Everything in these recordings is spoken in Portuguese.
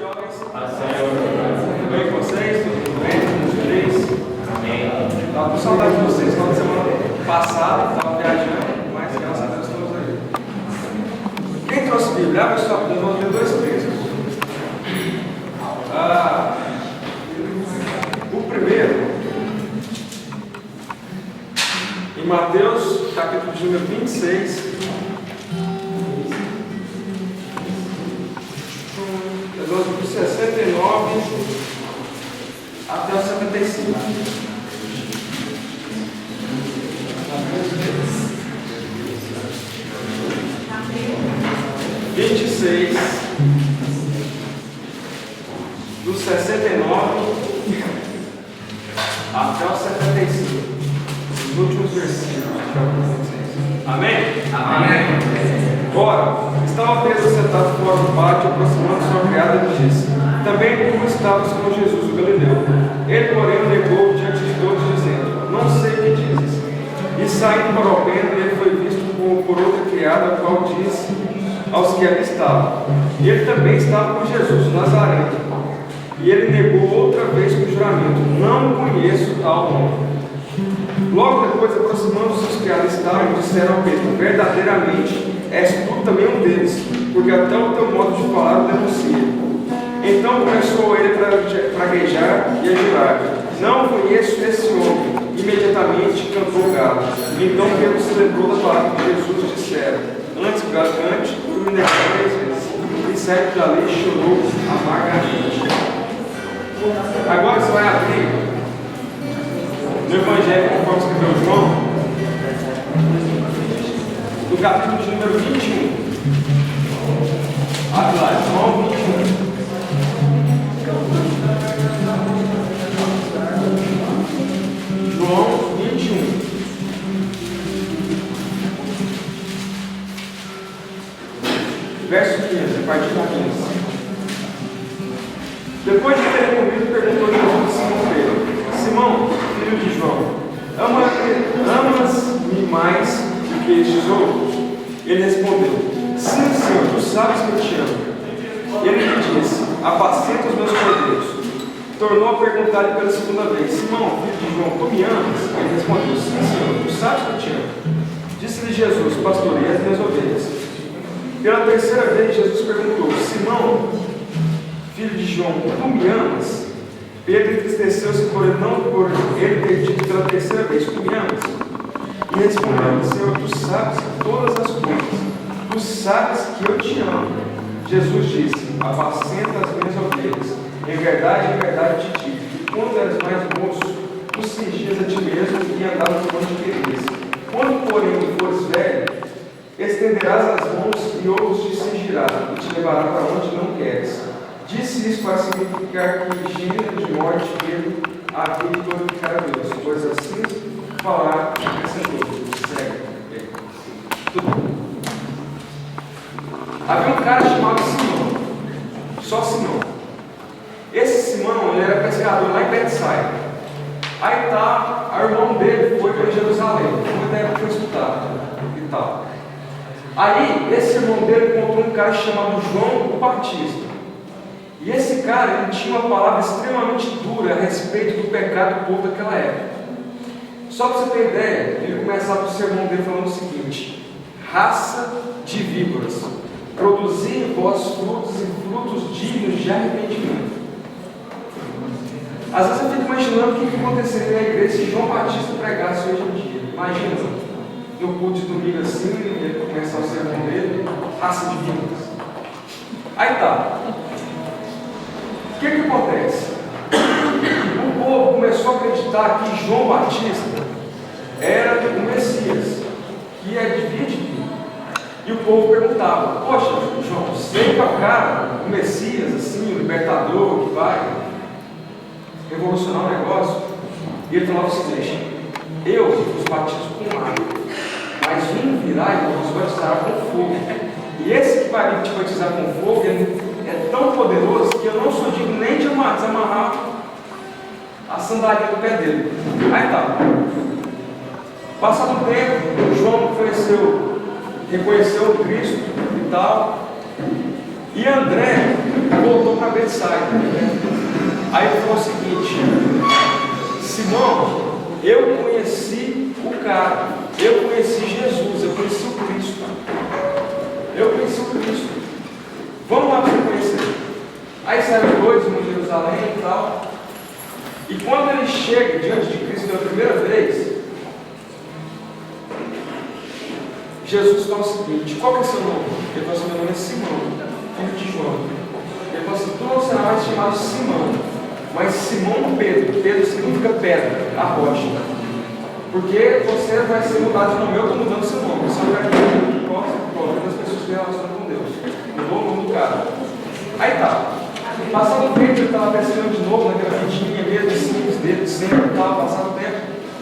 jovens? Tudo bem com vocês? Tudo bem? Tudo feliz? Amém. Estava com saudade de vocês. Na semana passada, estava viajando, mas graças a Deus estamos aí. Quem trouxe Bíblia? Abre sua Bíblia, vou ler dois textos. O primeiro, em Mateus, capítulo de número 26. Do 69 até o 75. 26 do 69 até o 75. Os últimos versículos. Amém? Amém. Ora, estava Pedro sentado fora do pátio, aproximando sua criada e disse: também tu estavas com Jesus, o Galileu. Ele, porém, negou diante de todos, dizendo: não sei o que dizes. E saindo para o alpendre, ele foi visto por outra criada, a qual disse aos que ali estavam: ele também estava com Jesus, o Nazareno. E ele negou outra vez com juramento: não conheço tal homem. Logo depois, aproximando-se os que ali estavam, disseram ao Pedro: verdadeiramente és tu também um deles, porque até o teu modo de falar o denuncia. Então começou ele a praguejar e a jurar: não conheço esse homem. Imediatamente cantou o galo. Então Pedro se lembrou da palavra que Jesus dissera: antes que o galo cante, tu me negarás 3 vezes. E saindo dali chorou amargamente. Agora você vai abrir no Evangelho conforme escreveu João, no capítulo de número 21. Abre lá, João 21. João 21. Verso 15, a partir do 15. Depois de ter comido, perguntou Jesus a Simão Pedro: Simão, filho de João, amas-me mais do que estes outros? Ele respondeu: sim, Senhor, tu sabes que eu te amo. Ele lhe disse: apacenta os meus cordeiros. Tornou a perguntar-lhe pela segunda vez: Simão, filho de João, tu me amas? Ele respondeu: sim, Senhor, tu sabes que eu te amo. Disse-lhe Jesus: pastorei as minhas ovelhas. Pela terceira vez Jesus perguntou: Simão, filho de João, tu me amas? Pedro entristeceu-se por ele ter dito pela terceira vez: tu me amas? E respondeu: Senhor, tu sabes todas as coisas, tu sabes que eu te amo. Jesus disse: apacenta as minhas ovelhas. Em verdade te digo, que quando eras mais moço, tu cingias a ti mesmo e andavas por onde querias. Quando, porém, fores velho, estenderás as mãos e outros te cingirá e te levará para onde não queres. Disse isso para significar que, gênero de morte, Pedro havia de glorificar a Deus, pois assim falar acrescentou: segue. Tudo bem. Havia um cara chamado Simão, só Simão. Esse Simão, ele era pescador lá em Betsaida. Aí tá, o irmão dele foi para Jerusalém, foi estudar e tal. Aí, esse irmão dele encontrou um cara chamado João o Batista. E esse cara, ele tinha uma palavra extremamente dura a respeito do pecado do povo daquela época. Só para você ter ideia, ele começava o sermão dele falando o seguinte: raça de víboras, produzi em vós frutos e frutos dignos de arrependimento. Às vezes eu fico imaginando o que aconteceria na igreja se João Batista pregasse hoje em dia. Imagina, no culto de domingo assim, ele começar o sermão dele: raça de víboras. Aí tá. O que acontece? O povo começou a acreditar que João Batista era o Messias, que devia de vir. E o povo perguntava: poxa, João, sei que é o cara, o Messias, assim, o libertador que vai revolucionar o negócio. E ele falava o seguinte: eu os batizo com água, mas um virá e vos batizará com fogo. E esse que vai te batizar com fogo, ele é tão poderoso que eu não sou digno nem de desamarrar a sandália do pé dele. Aí tá. Passado o tempo, João reconheceu o Cristo e tal. E André voltou para Betsaida. Aí ele falou o seguinte: Simão, eu conheci o cara, eu conheci Jesus, eu conheci o Cristo. Eu conheci o Cristo. Vamos lá para você conhecer. Aí saíram dois em Jerusalém e tal. E quando ele chega diante de Cristo pela primeira vez, Jesus fala o seguinte: qual que é seu nome? Ele fala assim: meu nome é Simão, filho de João. Ele fala assim: tu não será mais chamado Simão, mas Simão Pedro. Pedro significa pedra, a rocha. Porque você vai ser mudado de nome. Eu estou mudando seu nome. Você não vai ter que gosta das pessoas que se relacionam com Deus. Mudou o nome do cara. Aí tá. Passado o tempo, ele estava pescando de novo naquela vidinha mesmo, simples dele, sempre estava passando o tempo.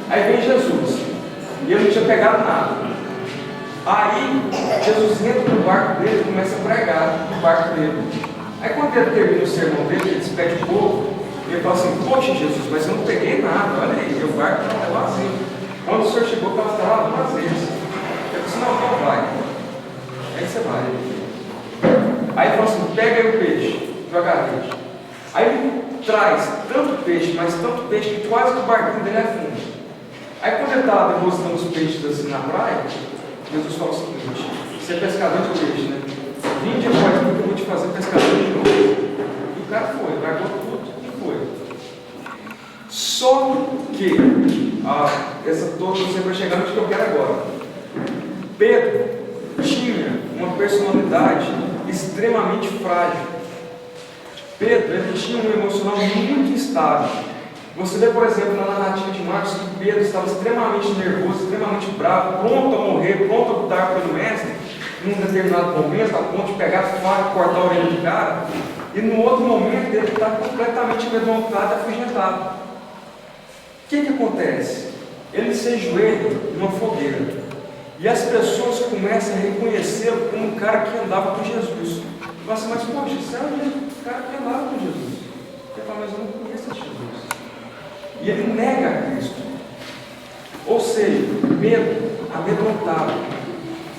Aí vem Jesus. E ele não tinha pegado nada. Aí Jesus entra no barco dele e começa a pregar no barco dele. Aí quando ele termina o sermão dele, ele despede o povo. Ele fala assim: poxa Jesus, mas eu não peguei nada, olha aí, meu barco estava vazio. Quando o senhor chegou, estava vazio. Ele disse: não, vai. Aí você vai. Aí ele fala assim: pega aí o peixe, joga a rede. Aí ele traz tanto peixe, mas tanto peixe que quase que o barquinho dele afunda. Aí quando ele estava depositando os peixes assim na praia, Jesus fala o seguinte: você é pescador de peixe, né? Vinde após mim que eu vou te fazer pescador de novo. E o cara foi, largou tudo e foi. Só que, essa toda você vai chegar no que eu quero agora. Pedro tinha uma personalidade extremamente frágil. Pedro, ele tinha um emocional muito instável. Você vê, por exemplo, na narrativa de Marcos, que Pedro estava extremamente nervoso, extremamente bravo, pronto a morrer, pronto a lutar pelo mestre, num determinado momento, a ponto de pegar a faca e cortar a orelha do cara, e no outro momento ele está completamente amedrontado, afugentado. O que acontece? Ele se ajoelha numa fogueira, e as pessoas começam a reconhecê-lo como um cara que andava com Jesus. Fala assim: mas poxa, isso é o cara que andava com Jesus. Ele fala: mas eu não conheço Jesus. E ele nega a Cristo. Ou seja, medo, amedrontado.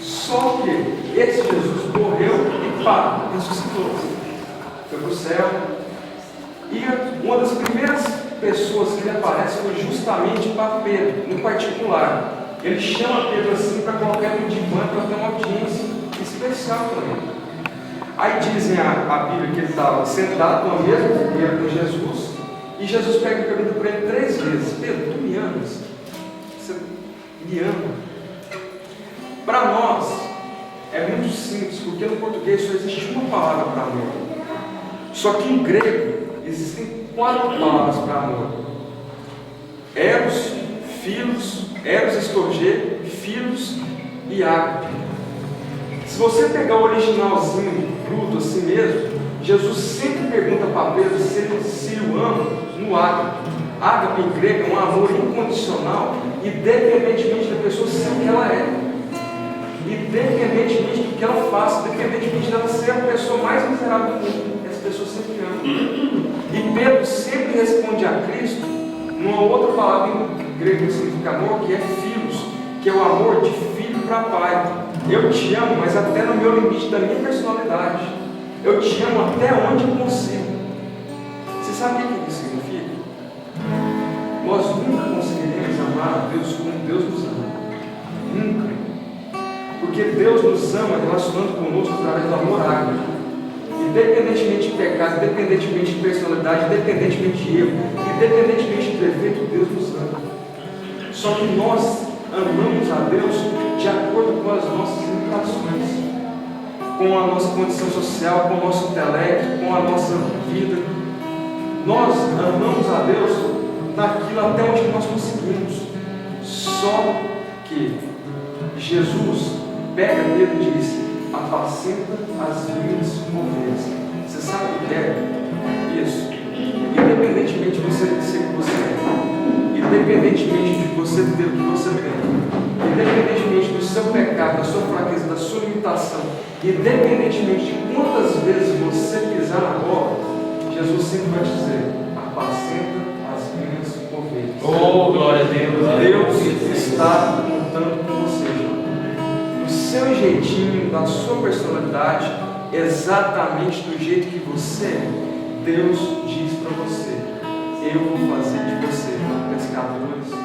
Só que esse Jesus morreu e pá, ressuscitou. Foi para o céu. E uma das primeiras pessoas que ele aparece foi justamente para Pedro, no particular. Ele chama Pedro assim para colocar ele de banco para ter uma audiência especial com ele. Aí dizem a Bíblia que ele estava sentado numa mesma fogueira com Jesus. E Jesus pega e pergunta para ele 3 vezes: Pedro, tu me amas? Você me ama? Para nós é muito simples, porque no português só existe uma palavra para amor. Só que em grego existem 4 palavras para amor: eros, filos, eros estorgê, filos e ágape. Se você pegar o originalzinho bruto assim mesmo, Jesus sempre pergunta para Pedro se o ama no ágape. Ágape em grego é um amor incondicional, independentemente da pessoa ser o que ela é, independentemente do que ela faça, independentemente dela ser a pessoa mais miserável do mundo. Essa pessoa sempre ama. E Pedro sempre responde a Cristo numa outra palavra em grego que significa amor, que é filos, que é o amor de filho para pai. Eu te amo, mas até no meu limite da minha personalidade. Eu te amo até onde eu consigo. Você sabe o que isso significa? Nós nunca conseguiremos amar a Deus como Deus nos ama. Nunca. Porque Deus nos ama relacionando conosco através do amor ágape. Independentemente de pecado, independentemente de personalidade, independentemente de erro, independentemente de defeito, Deus nos ama. Só que nós amamos a Deus de acordo com as nossas limitações, com a nossa condição social, com o nosso intelecto, com a nossa vida. Nós amamos a Deus daquilo até onde nós conseguimos. Só que Jesus pega Pedro e diz: apacenta as minhas ovelhas. Você sabe o que é isso? Independentemente de você ser o que você é, independentemente de você ter o que você tem, independentemente do seu pecado, da sua fraqueza, da sua limitação, independentemente de quantas vezes você pisar na bola, Jesus sempre vai dizer: apacenta as minhas ovelhas. Oh, glória a Deus! Deus está contando com você, do seu jeitinho, da sua personalidade, exatamente do jeito que você é. Deus diz para você: eu vou fazer de você pescadores